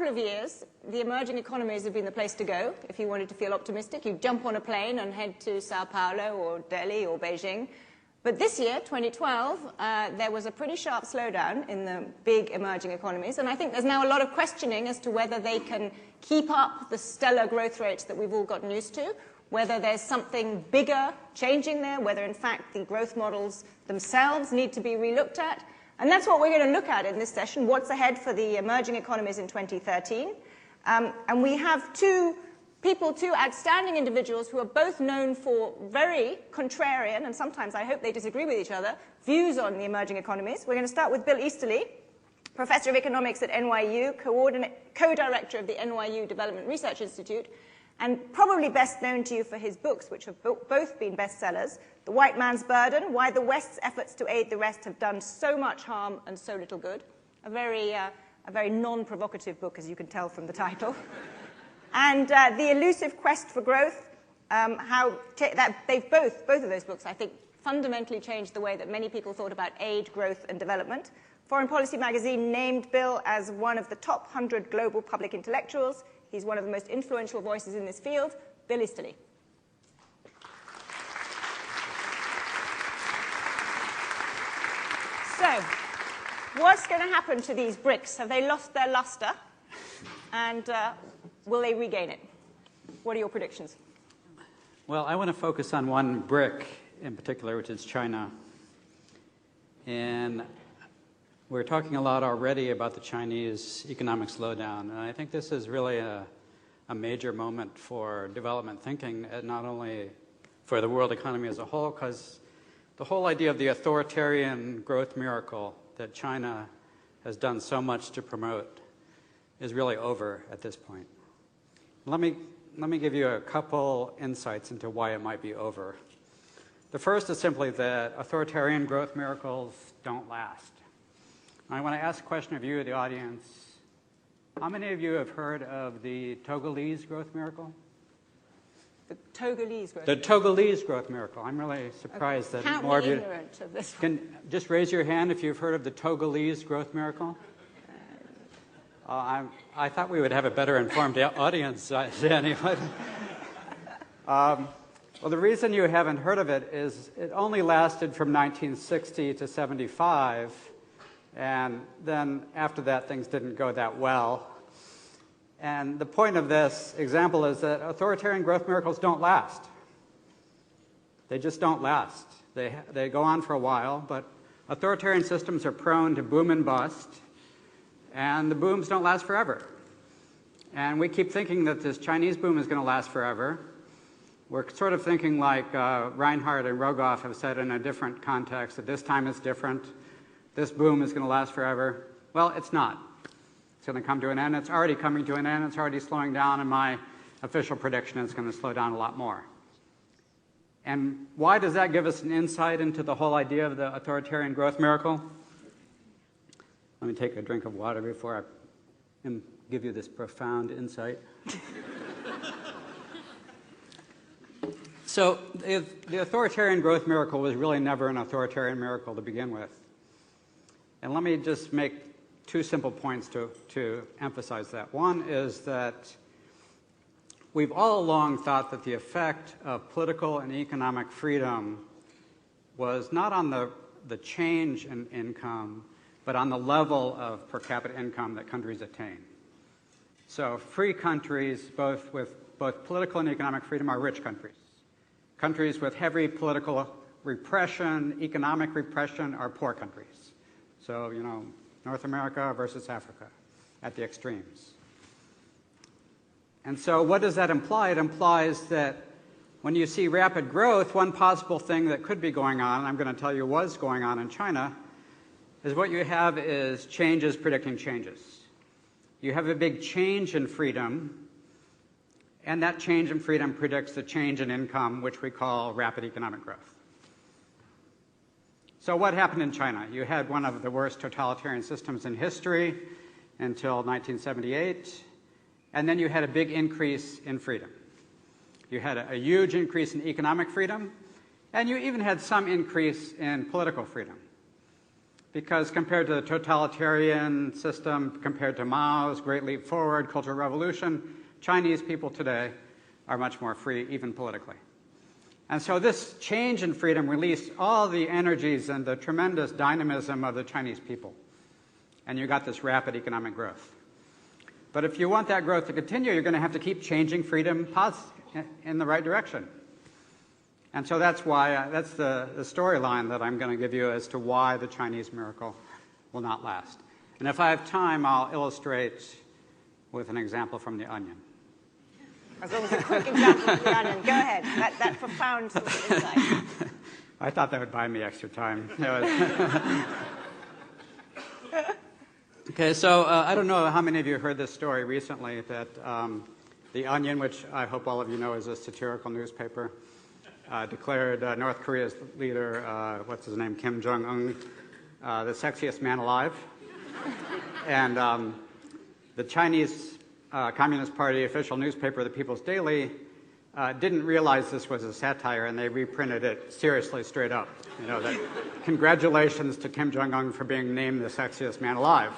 couple of years, the emerging economies have been the place to go. If you wanted to feel optimistic, you jump on a plane and head to Sao Paulo or Delhi or Beijing. But this year, 2012, there was a pretty sharp slowdown in the big emerging economies. And I think there's now a lot of questioning as to whether they can keep up the stellar growth rates that we've all gotten used to, whether there's something bigger changing there, whether in fact the growth models themselves need to be relooked at. And that's what we're going to look at in this session, what's ahead for the emerging economies in 2013. And we have two outstanding individuals who are both known for very contrarian, and sometimes I hope they disagree with each other, views on the emerging economies. We're going to start with Bill Easterly, Professor of Economics at NYU, co-director of the NYU Development Research Institute, and probably best known to you for his books, which have both been bestsellers, The White Man's Burden, Why the West's Efforts to Aid the Rest Have Done So Much Harm and So Little Good, a very non-provocative book, as you can tell from the title. And The Elusive Quest for Growth, both of those books, I think, fundamentally changed the way that many people thought about aid, growth, and development. Foreign Policy magazine named Bill as one of the top 100 global public intellectuals. He's one of the most influential voices in this field. Bill Easterly. So, what's going to happen to these bricks? Have they lost their luster? And will they regain it? What are your predictions? Well, I want to focus on one brick in particular, which is China. And we're talking a lot already about the Chinese economic slowdown. And I think this is really a major moment for development thinking, not only for the world economy as a whole, because the whole idea of the authoritarian growth miracle that China has done so much to promote is really over at this point. Let me give you a couple insights into why it might be over. The first is simply that authoritarian growth miracles don't last. I want to ask a question of you, the audience. How many of you have heard of the Togolese growth miracle? The Togolese growth miracle? The Togolese growth miracle. I'm really surprised that more of you... Of this can just raise your hand if you've heard of the Togolese growth miracle. I thought we would have a better informed audience anyway. Well, the reason you haven't heard of it is it only lasted from 1960 to 75, and then after that things didn't go that well. And the point of this example is that authoritarian growth miracles don't last. They just don't last. They go on for a while, but authoritarian systems are prone to boom and bust, and the booms don't last forever. And we keep thinking that this Chinese boom is going to last forever. We're sort of thinking like Reinhardt and Rogoff have said in a different context, that this time is different. This boom is going to last forever. Well, it's not. It's going to come to an end. It's already coming to an end. It's already slowing down, and my official prediction is it's going to slow down a lot more. And why does that give us an insight into the whole idea of the authoritarian growth miracle? Let me take a drink of water before I give you this profound insight. So the authoritarian growth miracle was really never an authoritarian miracle to begin with. And let me just make two simple points to emphasize that. One is that we've all along thought that the effect of political and economic freedom was not on the change in income, but on the level of per capita income that countries attain. So free countries, both with both political and economic freedom, are rich countries. Countries with heavy political repression, economic repression, are poor countries. So, you know, North America versus Africa at the extremes. And so what does that imply? It implies that when you see rapid growth, one possible thing that could be going on, and I'm going to tell you was going on in China, is what you have is changes predicting changes. You have a big change in freedom, and that change in freedom predicts the change in income, which we call rapid economic growth. So what happened in China? You had one of the worst totalitarian systems in history until 1978, and then you had a big increase in freedom. You had a huge increase in economic freedom, and you even had some increase in political freedom. because compared to the totalitarian system, compared to Mao's Great Leap Forward, Cultural Revolution, Chinese people today are much more free, even politically. And so this change in freedom released all the energies and the tremendous dynamism of the Chinese people. And you got this rapid economic growth. But if you want that growth to continue, you're going to have to keep changing freedom in the right direction. And so that's why, that's the storyline that I'm going to give you as to why the Chinese miracle will not last. And if I have time, I'll illustrate with an example from The Onion. As long as a quick example from The Onion. Go ahead. That profound sort of insight. I thought that would buy me extra time. Okay, so I don't know how many of you heard this story recently that The Onion, which I hope all of you know is a satirical newspaper, declared North Korea's leader, what's his name, Kim Jong-un, the sexiest man alive. And the Chinese Communist Party official newspaper, the People's Daily, didn't realize this was a satire, and they reprinted it seriously straight up. You know, that congratulations to Kim Jong-un for being named the sexiest man alive.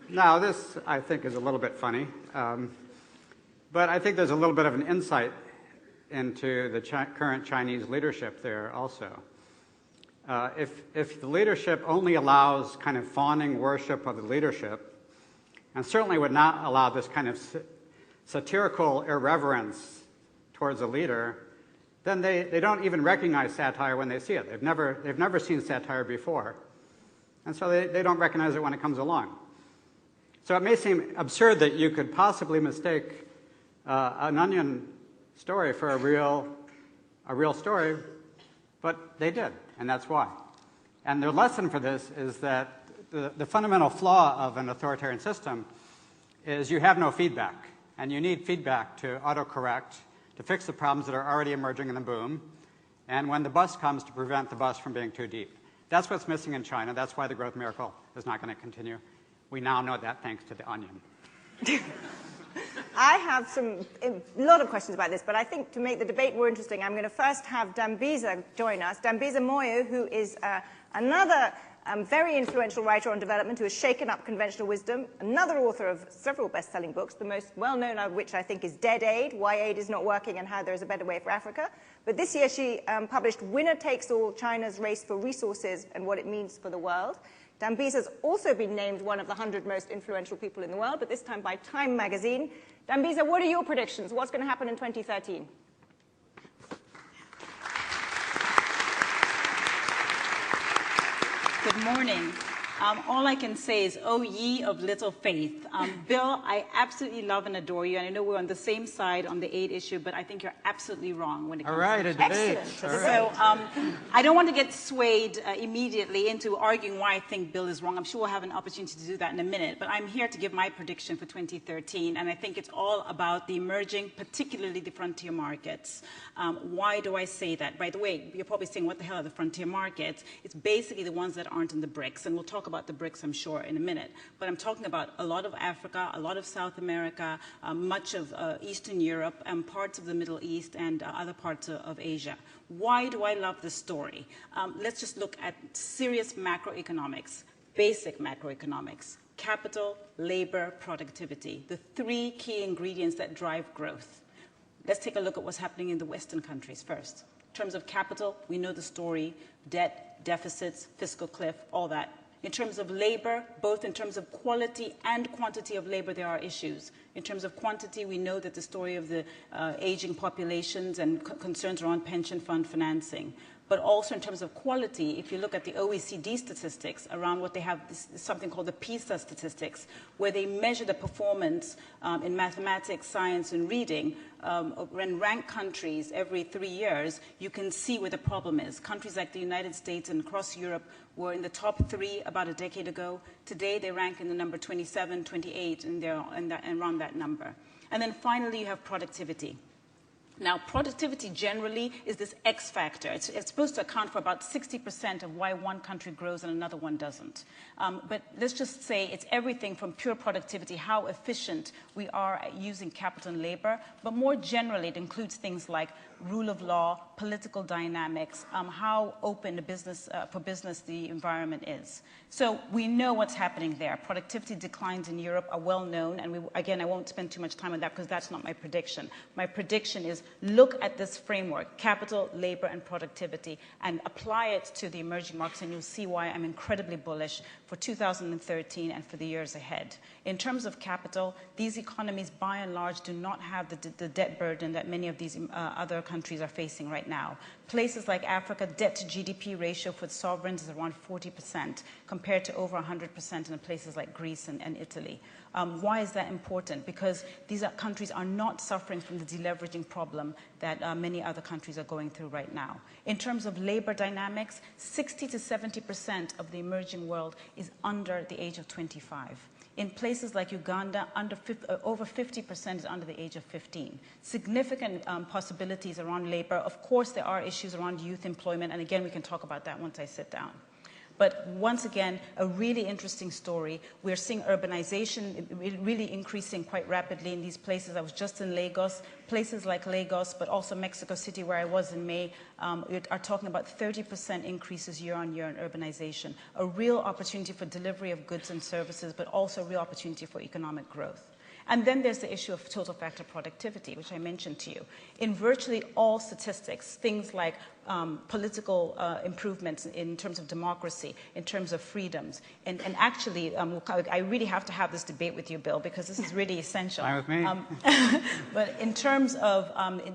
Now, this, I think, is a little bit funny, but I think there's a little bit of an insight into the current Chinese leadership there also. If the leadership only allows kind of fawning worship of the leadership, and certainly would not allow this kind of satirical irreverence towards a leader, then they don't even recognize satire when they see it. They've never seen satire before. And so they don't recognize it when it comes along. So it may seem absurd that you could possibly mistake an Onion story for a real story, but they did, and that's why. And the lesson for this is that the fundamental flaw of an authoritarian system is you have no feedback, and you need feedback to autocorrect, to fix the problems that are already emerging in the boom, and when the bus comes, to prevent the bus from being too deep. That's what's missing in China. That's why the growth miracle is not going to continue. We now know that thanks to The Onion. I have a lot of questions about this, but I think to make the debate more interesting, I'm going to first have Dambisa join us. Dambisa Moyo, who is another very influential writer on development who has shaken up conventional wisdom, another author of several best-selling books, the most well-known of which I think is Dead Aid, Why Aid is Not Working and How There is a Better Way for Africa. But this year she published Winner Takes All, China's Race for Resources and What It Means for the World. Dambisa has also been named one of the 100 most influential people in the world, but this time by Time magazine. Dambisa, what are your predictions? What's going to happen in 2013? Good morning. All I can say is, oh, ye of little faith. Bill, I absolutely love and adore you, and I know we're on the same side on the aid issue, but I think you're absolutely wrong when it comes to a debate. Excellent. So I don't want to get swayed immediately into arguing why I think Bill is wrong. I'm sure we'll have an opportunity to do that in a minute, but I'm here to give my prediction for 2013, and I think it's all about the emerging, particularly the frontier markets. Why do I say that? By the way, you're probably saying, what the hell are the frontier markets? It's basically the ones that aren't in the BRICS, and we'll talk about the BRICS, I'm sure, in a minute. But I'm talking about a lot of Africa, a lot of South America, much of Eastern Europe, and parts of the Middle East, and other parts of Asia. Why do I love this story? Let's just look at serious macroeconomics, basic macroeconomics. Capital, labor, productivity, the three key ingredients that drive growth. Let's take a look at what's happening in the Western countries first. In terms of capital, we know the story, debt, deficits, fiscal cliff, all that. In terms of labor, both in terms of quality and quantity of labor, there are issues. In terms of quantity, we know that the story of the aging populations and concerns around pension fund financing. But also in terms of quality, if you look at the OECD statistics around what they have, something called the PISA statistics, where they measure the performance in mathematics, science, and reading, and rank countries every 3 years, you can see where the problem is. Countries like the United States and across Europe were in the top 3 about a decade ago. Today, they rank in the number 27, 28, and they're around that number. And then finally, you have productivity. Now, productivity generally is this X factor. It's supposed to account for about 60% of why one country grows and another one doesn't. But let's just say it's everything from pure productivity, how efficient we are at using capital and labor, but more generally it includes things like rule of law, political dynamics, how open for business the environment is. So we know what's happening there. Productivity declines in Europe are well known, and again, I won't spend too much time on that because that's not my prediction. My prediction is look at this framework, capital, labor, and productivity, and apply it to the emerging markets, and you'll see why I'm incredibly bullish for 2013 and for the years ahead. In terms of capital, these economies, by and large, do not have the debt burden that many of these other countries are facing right now. Places like Africa, debt to GDP ratio for the sovereigns is around 40%, compared to over 100% in places like Greece and Italy. Why is that important? Because these countries are not suffering from the deleveraging problem that many other countries are going through right now. In terms of labor dynamics, 60 to 70% of the emerging world is under the age of 25. In places like Uganda, over 50% is under the age of 15. Significant possibilities around labor. Of course, there are issues around youth employment, and again, we can talk about that once I sit down. But once again, a really interesting story. We're seeing urbanization really increasing quite rapidly in these places. I was just in Lagos. Places like Lagos, but also Mexico City, where I was in May, are talking about 30% increases year on year in urbanization. A real opportunity for delivery of goods and services, but also a real opportunity for economic growth. And then there's the issue of total factor productivity, which I mentioned to you. In virtually all statistics, things like political improvements in terms of democracy, in terms of freedoms, and actually, I really have to have this debate with you, Bill, because this is really essential. Fine with me. But in terms of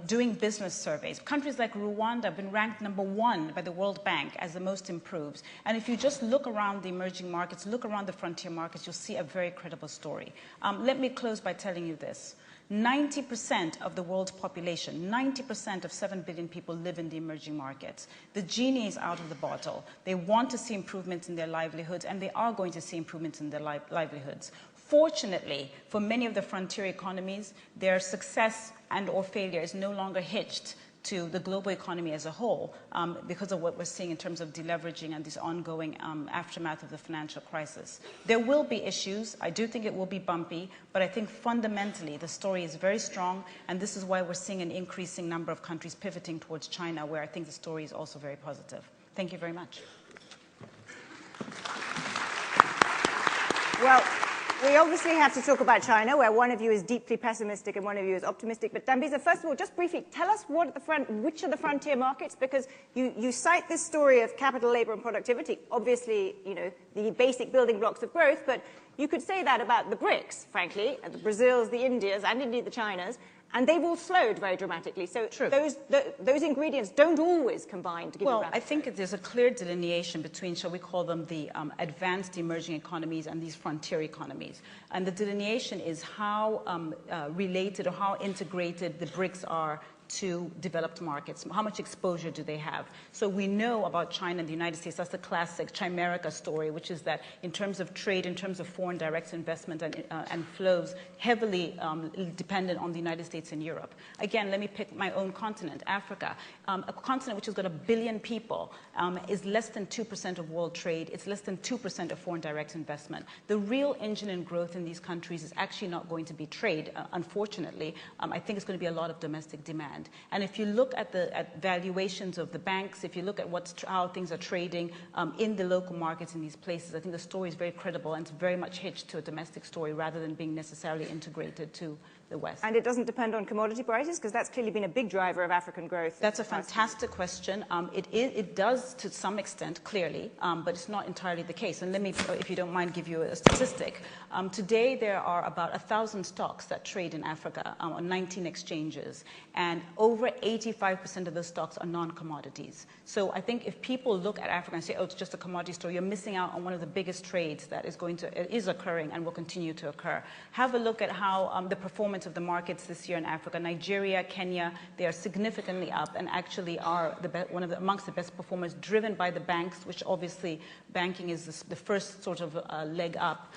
doing business surveys, countries like Rwanda have been ranked #1 by the World Bank as the most improved. And if you just look around the emerging markets, look around the frontier markets, you'll see a very credible story. Let me close by telling you this. 90% of the world's population, 90% of 7 billion people live in the emerging markets. The genie is out of the bottle. They want to see improvements in their livelihoods, and they are going to see improvements in their livelihoods. Fortunately, for many of the frontier economies, their success and or failure is no longer hitched to the global economy as a whole because of what we're seeing in terms of deleveraging and this ongoing aftermath of the financial crisis. There will be issues. I do think it will be bumpy, but I think fundamentally the story is very strong, and this is why we're seeing an increasing number of countries pivoting towards China, where I think the story is also very positive. Thank you very much. Well, we obviously have to talk about China, where one of you is deeply pessimistic and one of you is optimistic. But Dambisa, first of all, just briefly, tell us which are the frontier markets, because you cite this story of capital, labor, and productivity. Obviously, you know, the basic building blocks of growth, but you could say that about the BRICS, frankly, the Brazils, the Indias, and indeed the Chinas. And they've all slowed very dramatically. So True. Those ingredients don't always combine to give you rapid growth. I think there's a clear delineation between, shall we call them, the advanced emerging economies and these frontier economies. And the delineation is how related or how integrated the BRICS are to developed markets. How much exposure do they have? So we know about China and the United States. That's the classic Chimerica story, which is that in terms of trade, in terms of foreign direct investment and flows, heavily dependent on the United States and Europe. Again, let me pick my own continent, Africa. A continent which has got 1 billion people is less than 2% of world trade. It's less than 2% of foreign direct investment. The real engine in growth in these countries is actually not going to be trade, unfortunately. I think it's going to be a lot of domestic demand. And if you look at valuations of the banks, if you look at how things are trading in the local markets in these places, I think the story is very credible and it's very much hitched to a domestic story rather than being necessarily integrated to the West. And it doesn't depend on commodity prices, because that's clearly been a big driver of African growth. That's a fantastic question. It does to some extent, clearly, but it's not entirely the case. And let me, if you don't mind, give you a statistic. Today, there are about 1,000 stocks that trade in Africa on 19 exchanges, and over 85% of those stocks are non-commodities. So I think if people look at Africa and say, oh, it's just a commodity story, you're missing out on one of the biggest trades that is occurring and will continue to occur. Have a look at how the performance of the markets this year in Africa. Nigeria, Kenya, they are significantly up and actually are amongst the best performers, driven by the banks, which obviously banking is the first sort of leg up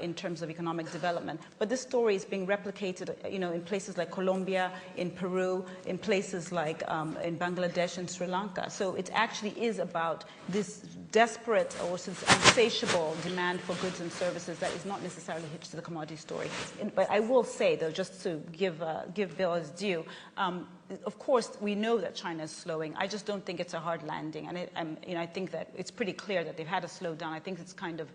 in terms of economic development. But this story is being replicated, in places like Colombia, in Peru, in places like in Bangladesh and Sri Lanka. So it actually is about this desperate or insatiable demand for goods and services that is not necessarily hitched to the commodity story. But I will say, though, just to give Bill his due, of course, we know that China is slowing. I just don't think it's a hard landing. And I think that it's pretty clear that they've had a slowdown. I think it's kind of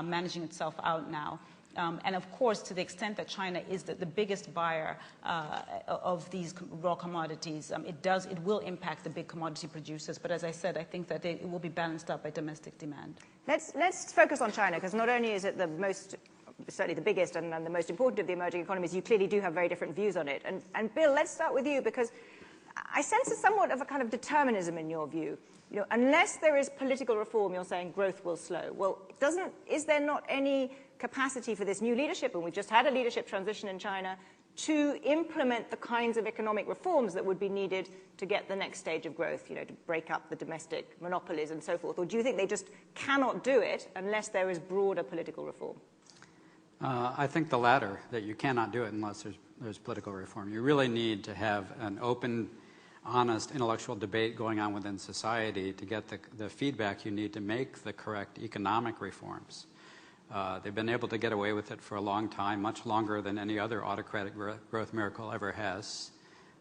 managing itself out now. And of course, to the extent that China is the biggest buyer of these raw commodities, it will impact the big commodity producers. But as I said, I think that it will be balanced out by domestic demand. Let's focus on China, because not only is it certainly the biggest and the most important of the emerging economies, you clearly do have very different views on it. And Bill, let's start with you, because I sense somewhat of a kind of determinism in your view. Unless there is political reform, you're saying growth will slow. Well, is there not any capacity for this new leadership, and we've just had a leadership transition in China, to implement the kinds of economic reforms that would be needed to get the next stage of growth, to break up the domestic monopolies and so forth? Or do you think they just cannot do it unless there is broader political reform? I think the latter, that you cannot do it unless there's political reform. You really need to have an open, honest intellectual debate going on within society to get the feedback you need to make the correct economic reforms. They've been able to get away with it for a long time, much longer than any other autocratic growth miracle ever has.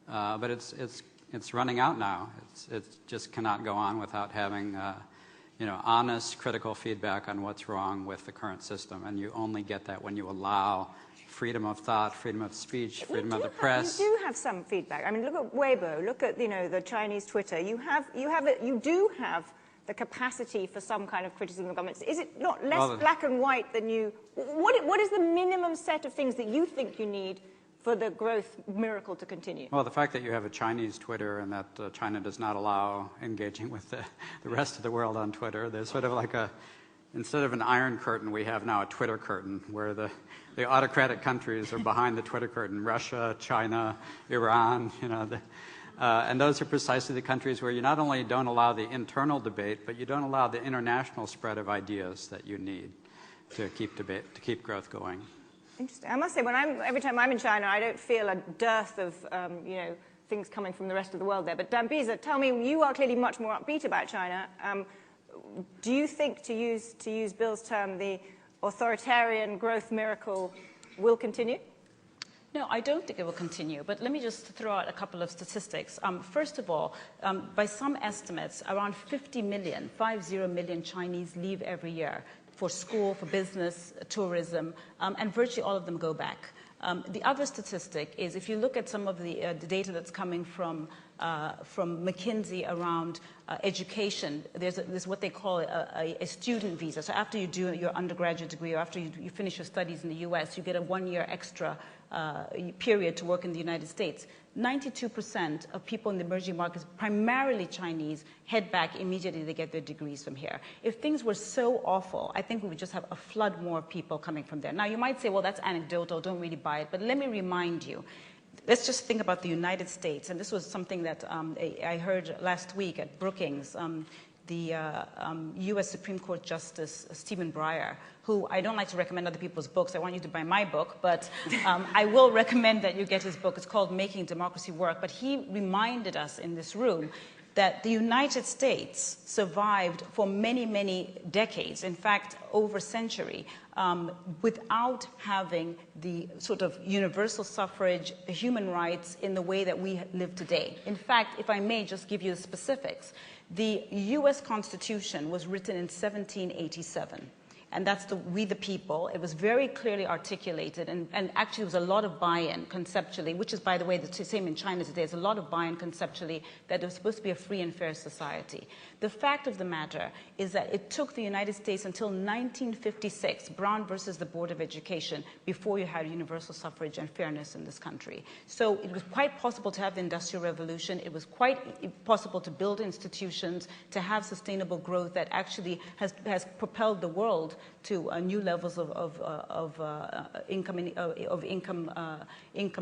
But it's running out now. It just cannot go on without having honest, critical feedback on what's wrong with the current system. And you only get that when you allow freedom of thought, freedom of speech, freedom of the press. You do have some feedback. I mean, look at Weibo, look at the Chinese Twitter. You do have the capacity for some kind of criticism of governments. Is it not less black and white than you? What is the minimum set of things that you think you need for the growth miracle to continue? Well, the fact that you have a Chinese Twitter and that China does not allow engaging with the rest of the world on Twitter. There's sort of like instead of an iron curtain, we have now a Twitter curtain where the autocratic countries are behind the Twitter curtain. Russia, China, Iran, and those are precisely the countries where you not only don't allow the internal debate, but you don't allow the international spread of ideas that you need to keep growth going. Interesting. I must say, every time I'm in China, I don't feel a dearth of things coming from the rest of the world there. But Dambisa, tell me, you are clearly much more upbeat about China. Do you think, to use Bill's term, the authoritarian growth miracle will continue? No, I don't think it will continue, but let me just throw out a couple of statistics. First of all, by some estimates, around 50 million Chinese leave every year for school, for business, tourism, and virtually all of them go back. The other statistic is, if you look at some of the data that's coming from McKinsey around education, there's what they call a student visa. So after you do your undergraduate degree or after you finish your studies in the US, you get a 1 year extra period to work in the United States. 92% of people in the emerging markets, primarily Chinese, head back immediately they get their degrees from here. If things were so awful, I think we would just have a flood more of people coming from there. Now, you might say, well, that's anecdotal, don't really buy it, but let me remind you. Let's just think about the United States, and this was something that I heard last week at Brookings. The U.S. Supreme Court Justice Stephen Breyer, who I don't like to recommend other people's books. I want you to buy my book, but I will recommend that you get his book. It's called Making Democracy Work. But he reminded us in this room that the United States survived for many, many decades, in fact, over a century, without having the sort of universal suffrage, human rights in the way that we live today. In fact, if I may just give you the specifics, the U.S. Constitution was written in 1787. And that's we the people. It was very clearly articulated, and actually there was a lot of buy-in conceptually, which is, by the way, the same in China today. There's a lot of buy-in conceptually that it was supposed to be a free and fair society. The fact of the matter is that it took the United States until 1956, Brown versus the Board of Education, before you had universal suffrage and fairness in this country. So it was quite possible to have the Industrial Revolution. It was quite possible to build institutions, to have sustainable growth that actually has propelled the world to new levels of income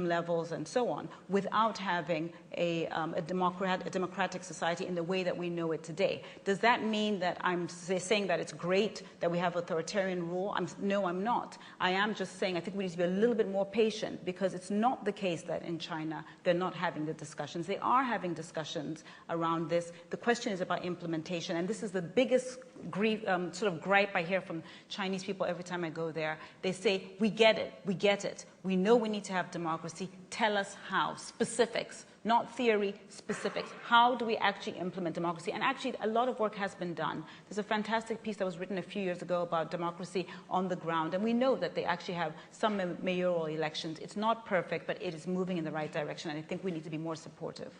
levels and so on, without having a democratic society in the way that we know it today. Does that mean that I'm saying that it's great that we have authoritarian rule? No, I'm not. I am just saying I think we need to be a little bit more patient, because it's not the case that in China they're not having the discussions. They are having discussions around this. The question is about implementation, and this is the biggest sort of gripe I hear from Chinese people every time I go there. They say, we get it, we know we need to have democracy, tell us how, specifics. not theory, specifics. How do we actually implement democracy? And actually, a lot of work has been done. There's a fantastic piece that was written a few years ago about democracy on the ground, and we know that they actually have some mayoral elections. It's not perfect, but it is moving in the right direction, and I think we need to be more supportive.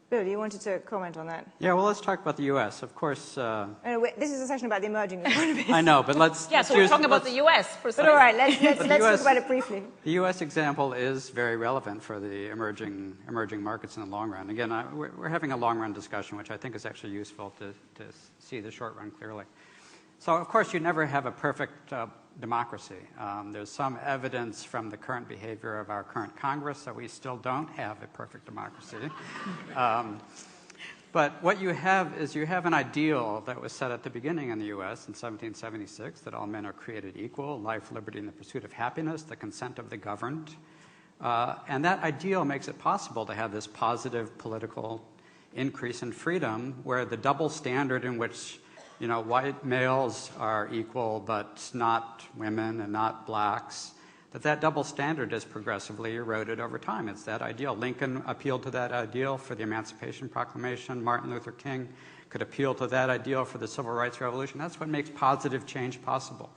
Bill, you wanted to comment on that? Yeah, well, let's talk about the U.S. Of course. This is a session about the emerging economies. I know, but let's. Yeah, so we're talking about the U.S. But all right, let's talk about it briefly. The U.S. example is very relevant for the emerging markets in the long run. Again, we're having a long-run discussion, which I think is actually useful to see the short run clearly. So, of course, you never have a perfect democracy. There's some evidence from the current behavior of our current Congress that we still don't have a perfect democracy. But what you have is you have an ideal that was set at the beginning in the U.S. in 1776, that all men are created equal, life, liberty, and the pursuit of happiness, the consent of the governed. And that ideal makes it possible to have this positive political increase in freedom, where the double standard in which white males are equal, but not women and not blacks, that double standard is progressively eroded over time. It's that ideal. Lincoln appealed to that ideal for the Emancipation Proclamation. Martin Luther King could appeal to that ideal for the Civil Rights Revolution. That's what makes positive change possible.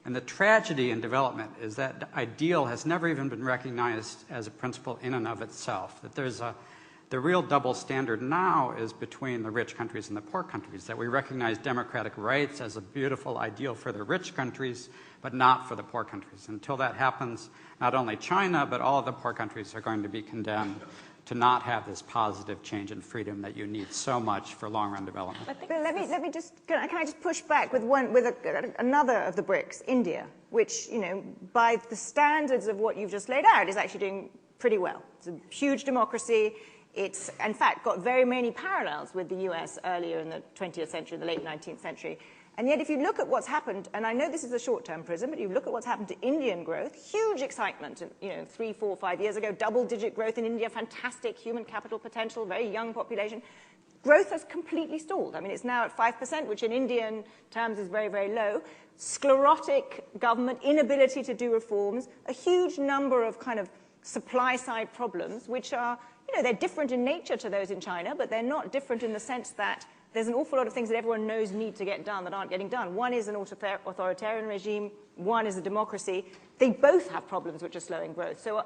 And the tragedy in development is that ideal has never even been recognized as a principle in and of itself, that the real double standard now is between the rich countries and the poor countries, that we recognize democratic rights as a beautiful ideal for the rich countries, but not for the poor countries. Until that happens, not only China, but all of the poor countries are going to be condemned to not have this positive change in freedom that you need so much for long-run development. But let me just, can I just push back with another of the BRICS, India, which, by the standards of what you've just laid out, is actually doing pretty well. It's a huge democracy. It's, in fact, got very many parallels with the US earlier in the 20th century, the late 19th century. And yet, if you look at what's happened, and I know this is a short-term prism, but you look at what's happened to Indian growth, huge excitement, 3, 4, 5 years ago, double-digit growth in India, fantastic human capital potential, very young population. Growth has completely stalled. I mean, it's now at 5%, which in Indian terms is very, very low. Sclerotic government, inability to do reforms, a huge number of kind of supply-side problems, which are, they're different in nature to those in China, but they're not different in the sense that there's an awful lot of things that everyone knows need to get done that aren't getting done. One is an authoritarian regime, one is a democracy. They both have problems which are slowing growth. So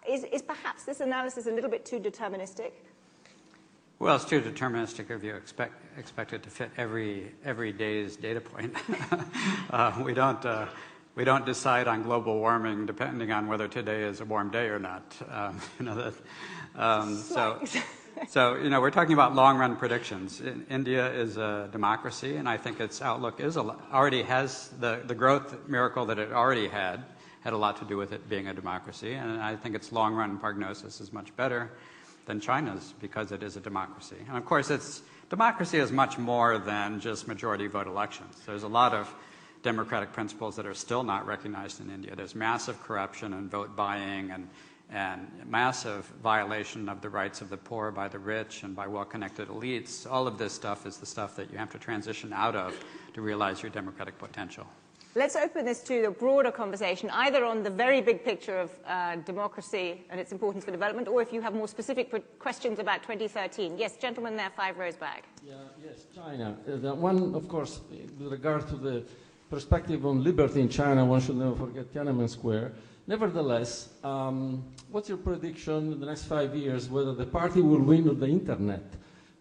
is perhaps this analysis a little bit too deterministic? Well, it's too deterministic if you expect it to fit every day's data point. We don't decide on global warming depending on whether today is a warm day or not. So we're talking about long-run predictions. India is a democracy, and I think its outlook already has the growth miracle that it already had a lot to do with it being a democracy, and I think its long-run prognosis is much better than China's because it is a democracy. And of course, democracy is much more than just majority vote elections. There's a lot of democratic principles that are still not recognized in India. There's massive corruption and vote buying and massive violation of the rights of the poor by the rich and by well-connected elites. All of this stuff is the stuff that you have to transition out of to realize your democratic potential. Let's open this to a broader conversation, either on the very big picture of democracy and its importance for development, or if you have more specific questions about 2013. Yes, gentlemen there, 5 rows back. Yes, China. The one, of course, with regard to the perspective on liberty in China, one should never forget Tiananmen Square. Nevertheless, what's your prediction in the next 5 years whether the party will win on the internet,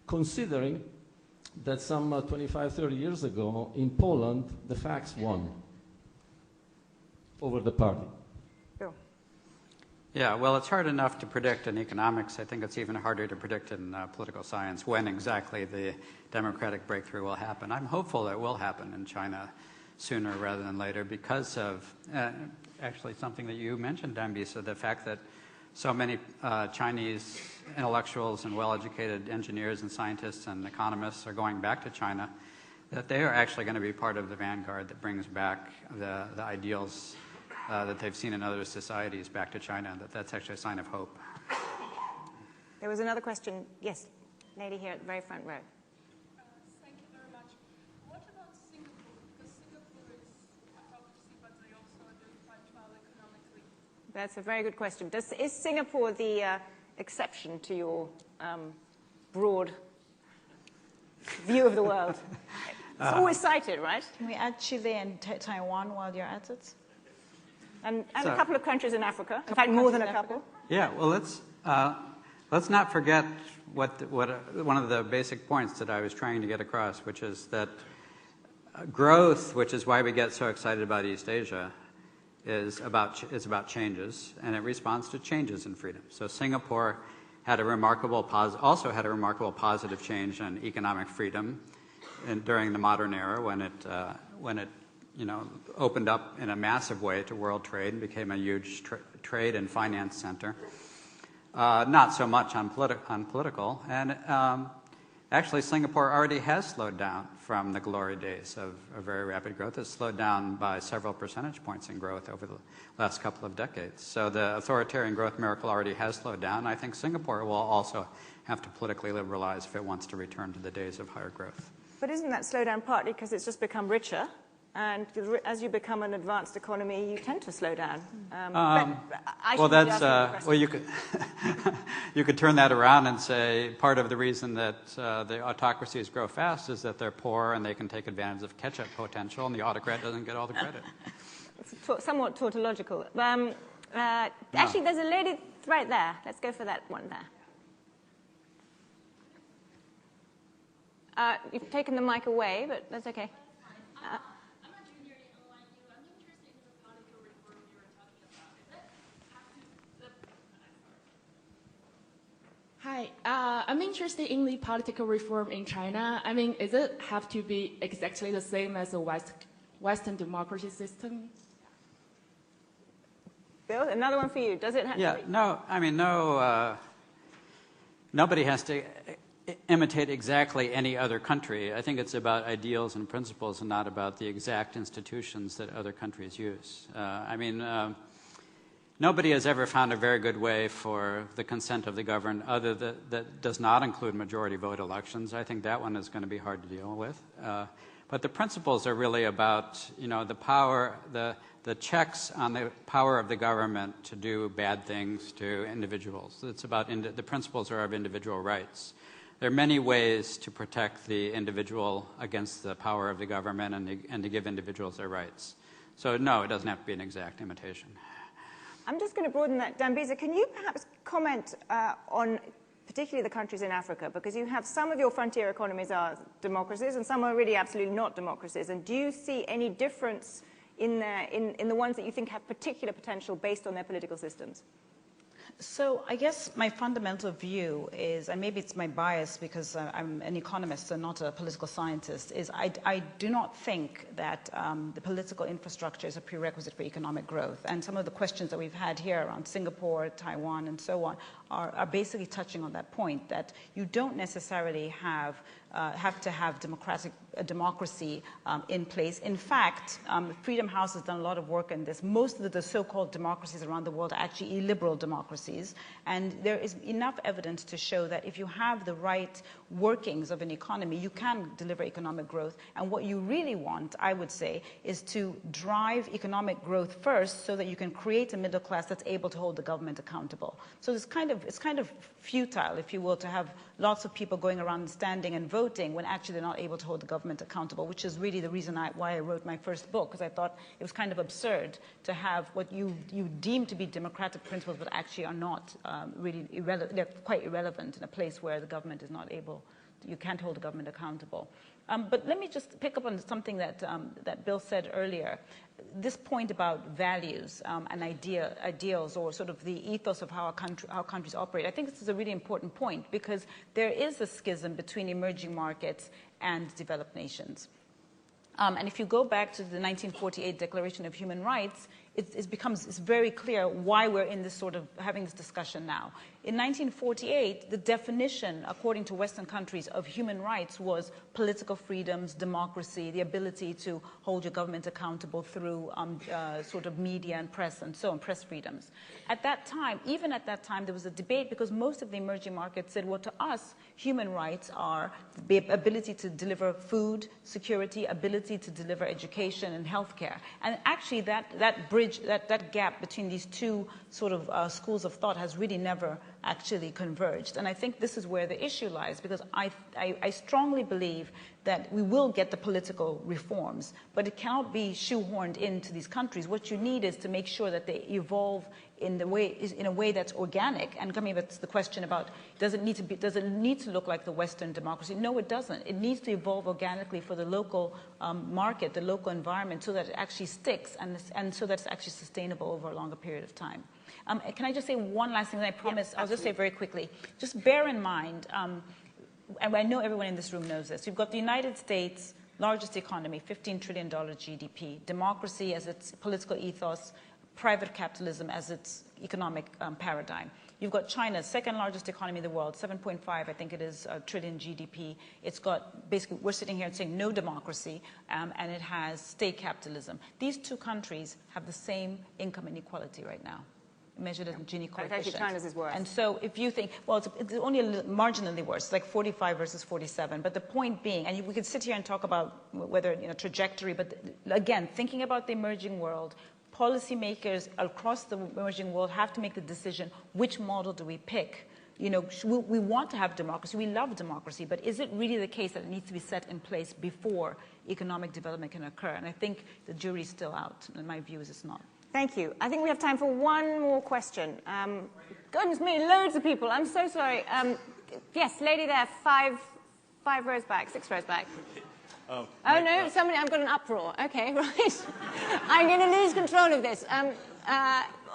considering that some 25, 30 years ago in Poland, the facts won over the party? Sure. Yeah, well, it's hard enough to predict in economics. I think it's even harder to predict in political science when exactly the democratic breakthrough will happen. I'm hopeful it will happen in China sooner rather than later because of actually something that you mentioned, Dambisa, the fact that so many Chinese intellectuals and well-educated engineers and scientists and economists are going back to China, that they are actually going to be part of the vanguard that brings back the ideals that they've seen in other societies back to China, that's actually a sign of hope. There was another question. Yes, lady here at the very front row. Thank you very much. What about Singapore? Because Singapore is a democracy, but they also are doing quite well economically. That's a very good question. Is Singapore the exception to your broad view of the world? It's always cited, right? Can we add Chile and Taiwan while you're at it? And a couple of countries in Africa. In fact, more than a couple. Yeah, well, let's not forget one of the basic points that I was trying to get across, which is that growth, which is why we get so excited about East Asia, is about changes, and it responds to changes in freedom. So Singapore had also had a remarkable positive change in economic freedom during the modern era when it opened up in a massive way to world trade and became a huge trade and finance center. Not so much on political. And actually, Singapore already has slowed down from the glory days of very rapid growth. It's slowed down by several percentage points in growth over the last couple of decades. So the authoritarian growth miracle already has slowed down. I think Singapore will also have to politically liberalize if it wants to return to the days of higher growth. But isn't that slowdown partly because it's just become richer? And as you become an advanced economy, you tend to slow down. You could you could turn that around and say part of the reason that the autocracies grow fast is that they're poor and they can take advantage of catch-up potential, and the autocrat doesn't get all the credit. It's somewhat tautological. Actually, there's a lady right there. Let's go for that one there. You've taken the mic away, but that's okay. Hi, I'm interested in the political reform in China. I mean, does it have to be exactly the same as a Western democracy system? Bill, another one for you. Does it have to be? No. Nobody has to imitate exactly any other country. I think it's about ideals and principles and not about the exact institutions that other countries use. Nobody has ever found a very good way for the consent of the governed that does not include majority vote elections. I think that one is going to be hard to deal with. But the principles are really about the power, the checks on the power of the government to do bad things to individuals. It's about the principles are of individual rights. There are many ways to protect the individual against the power of the government and to give individuals their rights. So no, it doesn't have to be an exact imitation. I'm just going to broaden that. Dambisa, can you perhaps comment on particularly the countries in Africa? Because you have some of your frontier economies are democracies and some are really absolutely not democracies. And do you see any difference in the ones that you think have particular potential based on their political systems? So I guess my fundamental view is, and maybe it's my bias because I'm an economist and not a political scientist, is I do not think that the political infrastructure is a prerequisite for economic growth. And some of the questions that we've had here around Singapore, Taiwan, and so on are basically touching on that point, that you don't necessarily have to have democracy in place. In fact, Freedom House has done a lot of work in this. Most of the so-called democracies around the world are actually illiberal democracies. And there is enough evidence to show that if you have the right workings of an economy, you can deliver economic growth. And what you really want, I would say, is to drive economic growth first so that you can create a middle class that's able to hold the government accountable. So it's kind of futile, if you will, to have lots of people going around standing and voting when actually they're not able to hold the government accountable, which is really the reason why I wrote my first book, because I thought it was kind of absurd to have what you deem to be democratic principles but actually are not really irrelevant. They're quite irrelevant in a place where the government is not able, you can't hold the government accountable. But let me just pick up on something that Bill said earlier. This point about values and ideals, or sort of the ethos of how countries operate. I think this is a really important point because there is a schism between emerging markets and developed nations. And if you go back to the 1948 Declaration of Human Rights, it's very clear why we're in this sort of having this discussion now. In 1948, the definition, according to Western countries, of human rights was political freedoms, democracy, the ability to hold your government accountable through sort of media and press and so on, press freedoms. At that time, even at that time, there was a debate because most of the emerging markets said, well, to us, human rights are the ability to deliver food, security, ability to deliver education and healthcare. And actually, that bridge, that gap between these two sort of schools of thought has really never actually converged. And I think this is where the issue lies, because I strongly believe that we will get the political reforms, but it cannot be shoehorned into these countries. What you need is to make sure that they evolve in a way that's organic. And coming back to the question about does it need to look like the Western democracy? No, it doesn't. It needs to evolve organically for the local market, the local environment, so that it actually sticks and so that it's actually sustainable over a longer period of time. Can I just say one last thing? And I promise I'll just say very quickly. Just bear in mind, and I know everyone in this room knows this, you've got the United States, largest economy, $15 trillion GDP, democracy as its political ethos, private capitalism as its economic paradigm. You've got China, second largest economy in the world, 7.5, I think it is, trillion GDP. It's got, basically, we're sitting here and saying no democracy, and it has state capitalism. These two countries have the same income inequality right now, measured as Gini coefficient. Actually, China's is worse. And so if you think, well, it's only a little marginally worse, it's like 45 versus 47. But the point being, and we could sit here and talk about whether, trajectory, but again, thinking about the emerging world, policymakers across the emerging world have to make the decision, which model do we pick? We want to have democracy, we love democracy, but is it really the case that it needs to be set in place before economic development can occur? And I think the jury's still out, and my view is it's not. Thank you. I think we have time for one more question. Goodness me, loads of people. I'm so sorry. Yes, lady there, five rows back, 6 rows back. Oh no, somebody, I've got an uproar. Okay, right. I'm going to lose control of this. All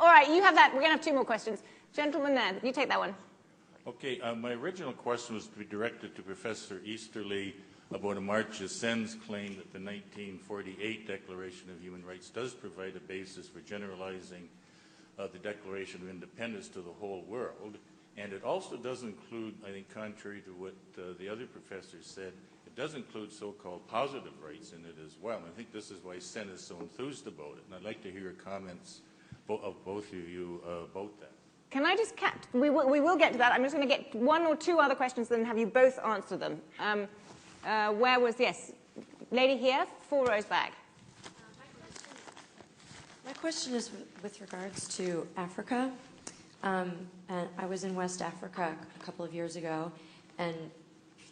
right, you have that. We're going to have 2 more questions. Gentleman there, you take that one. Okay, my original question was to be directed to Professor Easterly about Amartya Sen's claim that the 1948 Declaration of Human Rights does provide a basis for generalizing the Declaration of Independence to the whole world. And it also does include, I think, contrary to what the other professors said, it does include so-called positive rights in it as well. And I think this is why Sen is so enthused about it. And I'd like to hear your comments of both of you about that. Can I just we will get to that. I'm just going to get 1 or 2 other questions, then have you both answer them. Yes, lady here, 4 rows back. My question is with regards to Africa. And I was in West Africa a couple of years ago, and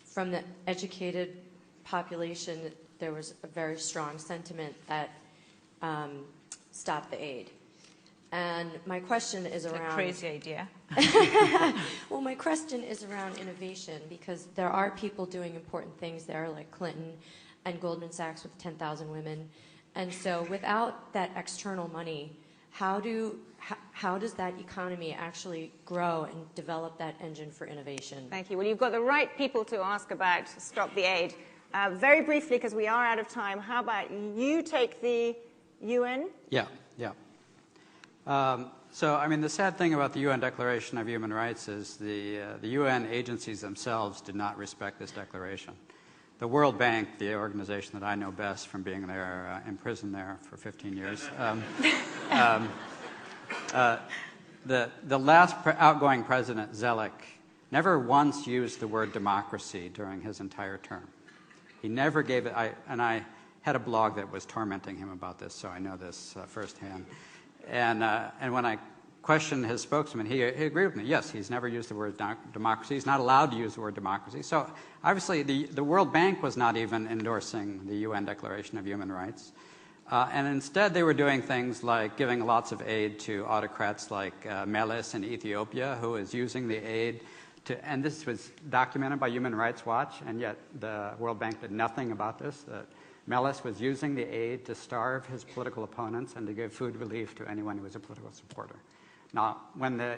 from the educated population, there was a very strong sentiment that stop the aid. And my question is around... A crazy idea. Well, my question is around innovation, because there are people doing important things there, like Clinton and Goldman Sachs with 10,000 women. And so without that external money, how does that economy actually grow and develop that engine for innovation? Thank you. Well, you've got the right people to ask about Stop the Aid. Very briefly, because we are out of time, how about you take the UN? Yeah. So, I mean, the sad thing about the UN Declaration of Human Rights is the UN agencies themselves did not respect this declaration. The World Bank, the organization that I know best from being there, imprisoned there for 15 years, the last outgoing president, Zelek, never once used the word democracy during his entire term. He never gave it, and I had a blog that was tormenting him about this, so I know this firsthand. And when I questioned his spokesman, he agreed with me. Yes, he's never used the word democracy. He's not allowed to use the word democracy. So obviously the World Bank was not even endorsing the UN Declaration of Human Rights. And instead they were doing things like giving lots of aid to autocrats like Meles in Ethiopia, who is using the aid to, and this was documented by Human Rights Watch, and yet the World Bank did nothing about this. Meles was using the aid to starve his political opponents and to give food relief to anyone who was a political supporter. Now, when the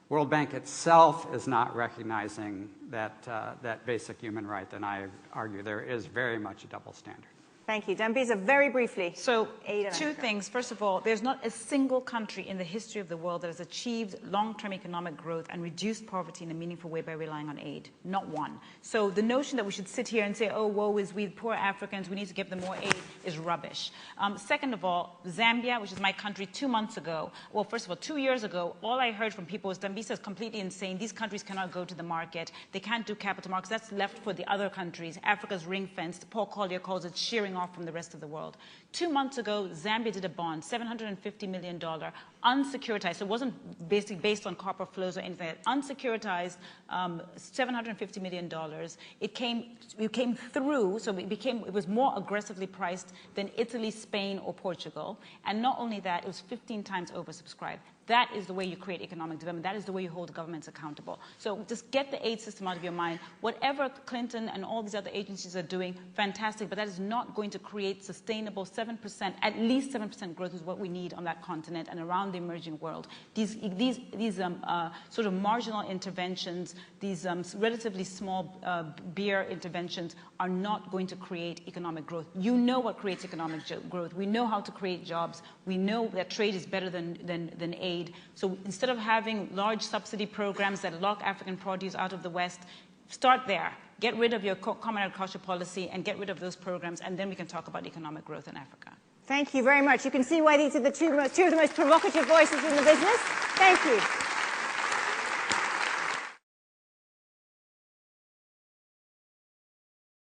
World Bank itself is not recognizing that basic human right, then I argue there is very much a double standard. Thank you. Dambisa, very briefly. So, 2 things. First of all, there's not a single country in the history of the world that has achieved long-term economic growth and reduced poverty in a meaningful way by relying on aid. Not one. So the notion that we should sit here and say, oh, woe is we, poor Africans, we need to give them more aid, is rubbish. Second of all, Zambia, which is my country, 2 months ago, well, first of all, 2 years ago, all I heard from people was Dambisa is completely insane. These countries cannot go to the market. They can't do capital markets. That's left for the other countries. Africa's ring-fenced. Paul Collier calls it shearing shearing off from the rest of the world. 2 months ago, Zambia did a bond, $750 million, unsecuritized. So it wasn't basically based on copper flows or anything. Unsecuritized, $750 million. It came through, so it was more aggressively priced than Italy, Spain, or Portugal. And not only that, it was 15 times oversubscribed. That is the way you create economic development. That is the way you hold governments accountable. So just get the aid system out of your mind. Whatever Clinton and all these other agencies are doing, fantastic, but that is not going to create sustainable 7%, at least 7% growth is what we need on that continent and around the emerging world. These sort of marginal interventions, these relatively small beer interventions are not going to create economic growth. You know what creates economic growth. We know how to create jobs. We know that trade is better than aid. So instead of having large subsidy programs that lock African produce out of the West, start there. Get rid of your common agriculture policy and get rid of those programs, and then we can talk about economic growth in Africa. Thank you very much. You can see why these are two of the most provocative voices in the business. Thank you.